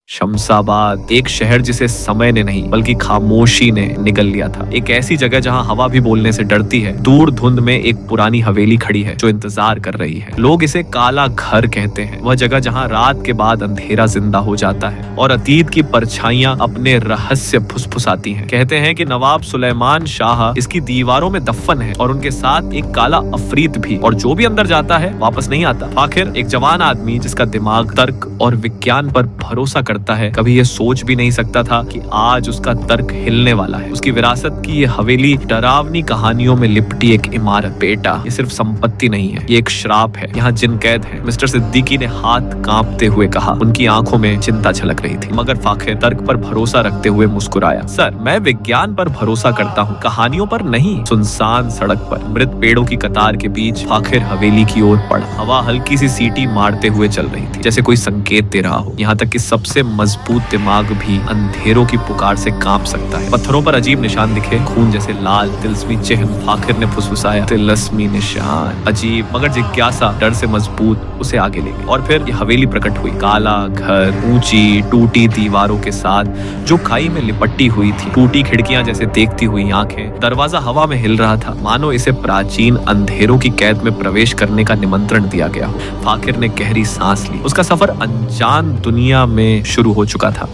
शमशाबाद, एक शहर जिसे समय ने नहीं बल्कि खामोशी ने निगल लिया था। एक ऐसी जगह जहां हवा भी बोलने से डरती है। दूर धुंध में एक पुरानी हवेली खड़ी है जो इंतजार कर रही है। लोग इसे काला घर कहते हैं। वह जगह जहां रात के बाद अंधेरा जिंदा हो जाता है और अतीत की परछाइयां अपने रहस्य फुसफुसाती हैं। कहते हैं कि नवाब सुलेमान शाह इसकी दीवारों में दफन है और उनके साथ एक काला अफरीत भी, और जो भी अंदर जाता है वापस नहीं आता। आखिर एक जवान आदमी जिसका दिमाग तर्क और विज्ञान पर भरोसा करता है, कभी ये सोच भी नहीं सकता था कि आज उसका तर्क हिलने वाला है। उसकी विरासत की ये हवेली डरावनी कहानियों में लिपटी एक इमारत। बेटा, ये सिर्फ संपत्ति नहीं है, ये एक श्राप है। यहाँ जिन कैद है। मिस्टर सिद्दीकी ने हाथ कांपते हुए कहा। उनकी आंखों में चिंता झलक रही थी, मगर फाखिर तर्क पर भरोसा रखते हुए मुस्कुराया। सर, मैं विज्ञान पर भरोसा करता हूँ, कहानियों पर नहीं। सुनसान सड़क पर मृत पेड़ों की कतार के बीच फाखिर हवेली की ओर बढ़ा। हवा हल्की सी सीटी मारते हुए चल रही थी, जैसे कोई संकेत दे रहा हो। यहाँ तक कि सबसे मजबूत दिमाग भी अंधेरों की पुकार से कांप सकता है। पत्थरों पर अजीब निशान दिखे, खून जैसे लाल तिलस्मी चिन्ह। फाखिर ने फुसफुसाया, तिलस्मी निशान। अजीब मगर जिज्ञासा डर से मजबूत उसे आगे ले गई। और फिर ये हवेली प्रकट हुई। काला घर, ऊंची टूटी दीवारों के साथ जो खाई में लिपटी हुई थी। टूटी खिड़कियां जैसे देखती हुई आंखें। दरवाजा हवा में हिल रहा था, मानो इसे प्राचीन अंधेरों की कैद में प्रवेश करने का निमंत्रण दिया गया हो। फाखिर ने गहरी सांस ली। उसका सफर अनजान दुनिया में शुरू हो चुका था।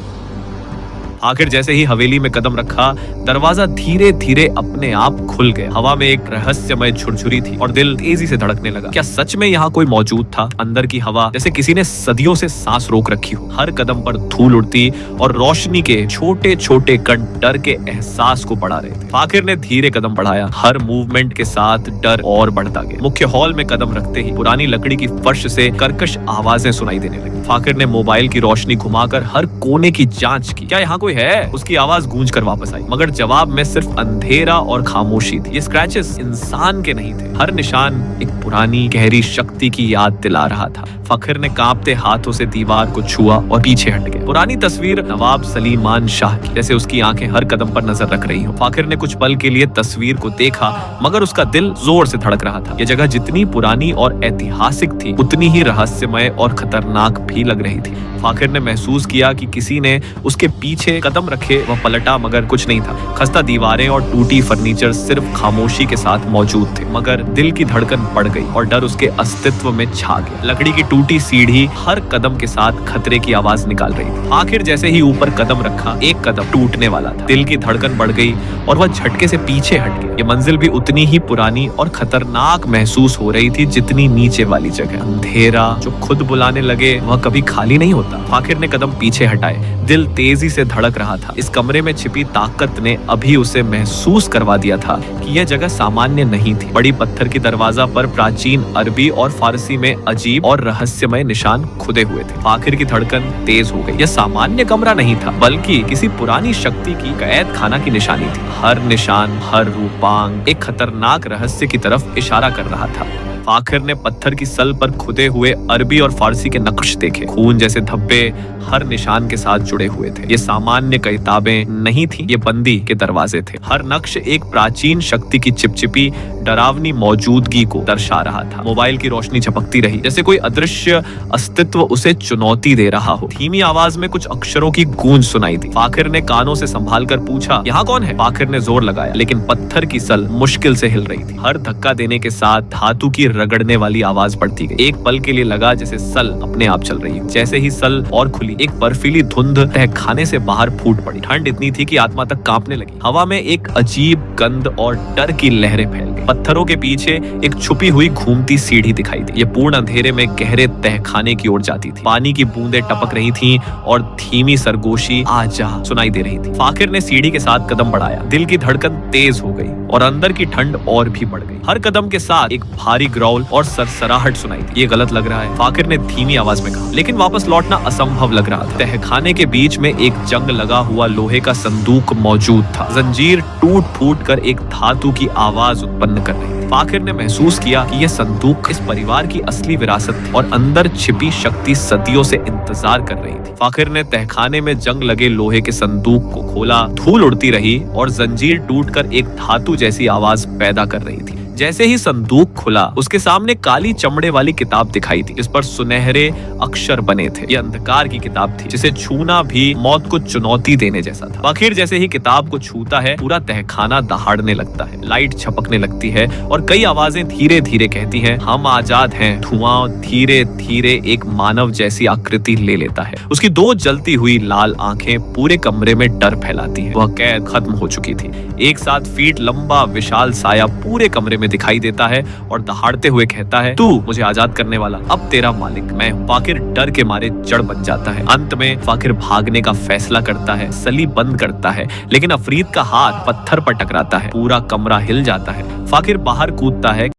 आखिर जैसे ही हवेली में कदम रखा, दरवाजा धीरे धीरे अपने आप खुल गया। हवा में एक रहस्यमय झुरझुरी थी और दिल तेजी से धड़कने लगा। क्या सच में यहाँ कोई मौजूद था? अंदर की हवा जैसे किसी ने सदियों से सांस रोक रखी हो। हर कदम पर धूल उड़ती और रोशनी के छोटे छोटे कण डर के एहसास को बढ़ा रहे थे। फाखिर ने धीरे कदम बढ़ाया। हर मूवमेंट के साथ डर और बढ़ता गया। मुख्य हॉल में कदम रखते ही पुरानी लकड़ी की फर्श से कर्कश आवाजें सुनाई देने लगी। फाखिर ने मोबाइल की रोशनी घुमाकर हर कोने की जांच की। क्या यहाँ कोई है? उसकी आवाज गूंज कर वापस आई, मगर जवाब में सिर्फ अंधेरा और खामोशी थी। ये स्क्रैचेस इंसान के नहीं थे। हर निशान एक पुरानी गहरी शक्ति की याद दिला रहा था। फखर ने कांपते हाथों से दीवार को छुआ और पीछे हट गया। पुरानी तस्वीर नवाब सलीमान शाह की, जैसे उसकी आंखें हर कदम पर नजर रख रही हो। फखर ने कुछ पल के लिए तस्वीर को देखा, मगर उसका दिल जोर से धड़क रहा था। यह जगह जितनी पुरानी और ऐतिहासिक थी, उतनी ही रहस्यमय और खतरनाक भी लग रही थी। फाखिर ने महसूस किया कि किसी ने उसके पीछे कदम रखे। वह पलटा, मगर कुछ नहीं था। खस्ता दीवारें और टूटी फर्नीचर सिर्फ खामोशी के साथ मौजूद थे। मगर दिल की धड़कन बढ़ गई और डर उसके अस्तित्व में छा गया। लकड़ी की टूटी सीढ़ी हर कदम के साथ खतरे की आवाज निकाल रही थी। आखिर जैसे ही ऊपर कदम रखा, एक कदम टूटने वाला था। दिल की धड़कन बढ़ गई और वह झटके से पीछे हट गया। ये मंजिल भी उतनी ही पुरानी और खतरनाक महसूस हो रही थी जितनी नीचे वाली जगह। अंधेरा जो खुद बुलाने लगे, वह कभी खाली नहीं होता। फाखिर ने कदम पीछे हटाए। दिल तेजी से धड़क रहा था। इस कमरे में छिपी ताकत ने अभी उसे महसूस करवा दिया था कि यह जगह सामान्य नहीं थी। बड़ी पत्थर की दरवाजा पर प्राचीन अरबी और फारसी में अजीब और रहस्यमय निशान खुदे हुए थे। फाखिर की धड़कन तेज हो गई। यह सामान्य कमरा नहीं था, बल्कि किसी पुरानी शक्ति की कैद खाना की निशानी थी। हर निशान, हर रूपांग एक खतरनाक रहस्य की तरफ इशारा कर रहा था। फाखिर ने पत्थर की सल पर खुदे हुए अरबी और फारसी के नक्श देखे। खून जैसे धब्बे हर निशान के साथ जुड़े हुए थे। ये सामान्य किताबें नहीं थी, ये बंदी के दरवाजे थे। हर नक्श एक प्राचीन शक्ति की चिपचिपी डरावनी मौजूदगी को दर्शा रहा था। मोबाइल की रोशनी झपकती रही, जैसे कोई अदृश्य अस्तित्व उसे चुनौती दे रहा हो। धीमी आवाज में कुछ अक्षरों की गूंज सुनाई दी। फाखिर ने कानों से संभाल कर पूछा, यहाँ कौन है? फाखिर ने जोर लगाया, लेकिन पत्थर की सल मुश्किल से हिल रही थी। हर धक्का देने के साथ धातु की रगड़ने वाली आवाज बढ़ती गई। एक पल के लिए लगा जैसे सल अपने आप चल रही है। जैसे ही सल और खुली, एक बर्फीली धुंध तहखाने से बाहर फूट पड़ी। ठंड इतनी थी कि आत्मा तक कांपने लगी। हवा में एक अजीब गंध और डर की लहरें फैल गई। पत्थरों के पीछे एक छुपी हुई घूमती सीढ़ी दिखाई दी। ये पूर्ण अंधेरे में गहरे तहखाने की ओर जाती थी। पानी की बूंदें टपक रही थीं और धीमी सरगोशी आजा सुनाई दे रही थी। फाखिर ने सीढ़ी के साथ कदम बढ़ाया। दिल की धड़कन तेज हो गई और अंदर की ठंड और भी बढ़ गई। हर कदम के साथ एक भारी ग्राउल और सरसराहट सुनाई दी। ये गलत लग रहा है, फाखिर ने धीमी आवाज में कहा, लेकिन वापस लौटना असंभव लग रहा था। तहखाने के बीच में एक जंग लगा हुआ लोहे का संदूक मौजूद था। जंजीर टूट फूट कर एक धातु की आवाज उत्पन्न कर रही थी। फाखिर ने महसूस किया कि यह संदूक इस परिवार की असली विरासत थी और अंदर छिपी शक्ति सदियों से इंतजार कर रही थी। फाखिर ने तहखाने में जंग लगे लोहे के संदूक को खोला। धूल उड़ती रही और जंजीर टूटकर एक धातु जैसी आवाज पैदा कर रही थी। जैसे ही संदूक खुला, उसके सामने काली चमड़े वाली किताब दिखाई दी, जिस पर सुनहरे अक्षर बने थे। ये अंधकार की किताब थी, जिसे छूना भी मौत को चुनौती देने जैसा था। फाकिर जैसे ही किताब को छूता है, पूरा तहखाना दहाड़ने लगता है, लाइट छपकने लगती है और कई आवाजें धीरे धीरे कहती हैं, हम आजाद हैं। धुआं धीरे धीरे एक मानव जैसी आकृति ले लेता है। उसकी दो जलती हुई लाल आंखें पूरे कमरे में डर फैलाती हैं। वह कैद खत्म हो चुकी थी। एक 7 फीट लंबा विशाल साया पूरे कमरे में दिखाई देता है और दहाड़ते हुए कहता है, तू मुझे आजाद करने वाला, अब तेरा मालिक मैं हूं। फाकिर डर के मारे जड़ बन जाता है। अंत में फाकिर भागने का फैसला करता है, सली बंद करता है, लेकिन अफरीद का हाथ पत्थर पर टकराता है। पूरा कमरा हिल जाता है। फाकिर बाहर कूदता है।